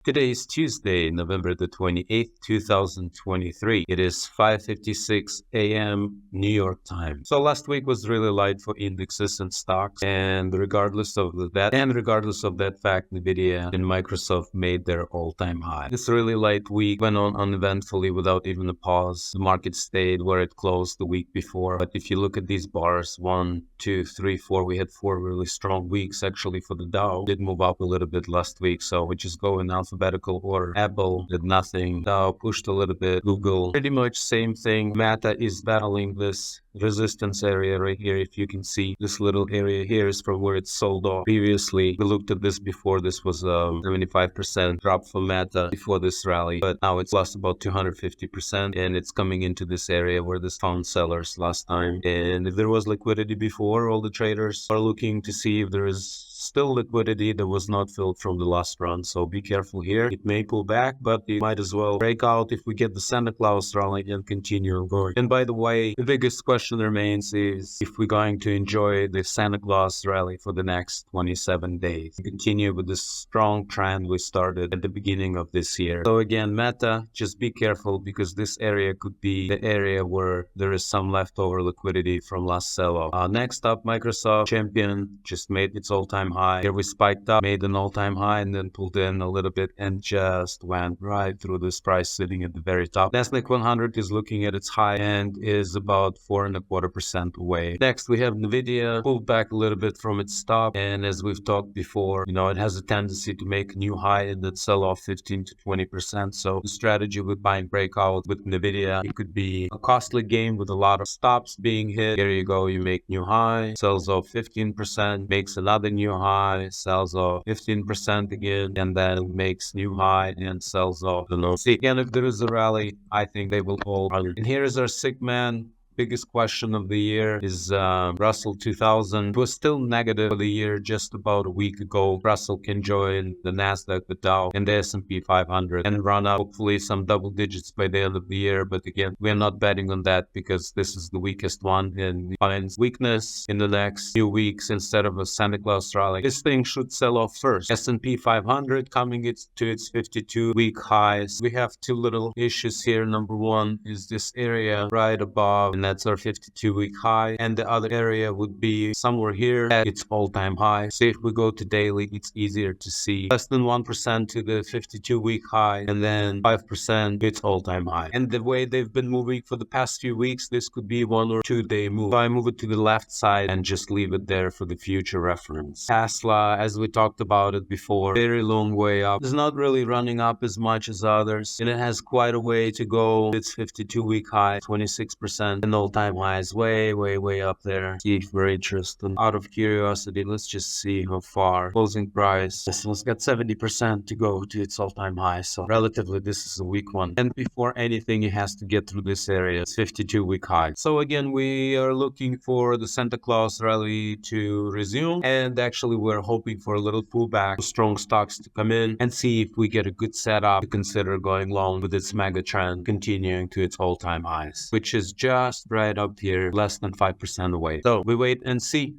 Today is Tuesday, November the 28th, 2023. It is 5:56 a.m. New York time. So last week was really light for indexes and stocks, and regardless of that fact, Nvdia and Microsoft made their all-time high. This really light week went on uneventfully without even a pause. The market stayed where it closed the week before. But if you look at these bars, 1, 2, 3, 4, we had 4 really strong weeks actually for the Dow. Did move up a little bit last week, so we just go in alphabetical order. Apple did nothing. Dow pushed a little bit. Google, pretty much same thing. Meta is battling this resistance area right here. If you can see, this little area here is from where it sold off previously. We looked at this before. This was a 75% drop for Meta before this rally, but now it's lost about 250%, and it's coming into this area where this found sellers last time. And if there was liquidity before, all the traders are looking to see if there is still liquidity that was not filled from the last run. So be careful here. It may pull back, but it might as well break out if we get the Santa Claus rally and continue going. And by the way, the biggest question remains is if we're going to enjoy the Santa Claus rally for the next 27 days. Continue with this strong trend we started at the beginning of this year. So again, Meta, just be careful because this area could be the area where there is some leftover liquidity from last sell-off. Next up, Microsoft champion just made its all-time high. Here we spiked up, made an all-time high, and then pulled in a little bit and just went right through this price sitting at the very top. Nasdaq 100 is looking at its high and is about 4.25% away. Next, we have Nvdia pulled back a little bit from its top, and as we've talked before, it has a tendency to make a new high and then sell off 15 to 20%. So the strategy with buying breakout with Nvdia, it could be a costly game with a lot of stops being hit. Here you go, you make new high, sells off 15%, makes another new high, sells off 15% again, and then makes new high and sells off. See, again, if there is a rally, I think they will all run. And here is our sick man. Biggest question of the year is Russell 2000. It was still negative for the year just about a week ago. Russell can join the Nasdaq, the Dow, and the S&P 500 and run up hopefully some double digits by the end of the year. But again, we are not betting on that because this is the weakest one, and finds weakness in the next few weeks instead of a Santa Claus rally. This thing should sell off first. S&P 500 coming to its 52-week highs. We have two little issues here. Number one is this area right above, and that's our 52-week high, and the other area would be somewhere here at its all-time high. So if we go to daily, it's easier to see. Less than 1% to the 52-week high, and then 5% to its all-time high. And the way they've been moving for the past few weeks, this could be 1 or 2 day move. So I move it to the left side and just leave it there for the future reference. Tesla, as we talked about it before, very long way up. It's not really running up as much as others, and it has quite a way to go. It's 52-week high, 26%, and all-time highs way up there. See if we're interested. Out of curiosity, let's just see how far. Closing price. Tesla's got 70% to go to its all-time high, so relatively this is a weak one. And before anything, it has to get through this area. It's 52-week high. So again, we are looking for the Santa Claus rally to resume, and actually we're hoping for a little pullback, strong stocks to come in, and see if we get a good setup to consider going long with its mega trend continuing to its all-time highs, which is just right up here, less than 5% away. So we wait and see.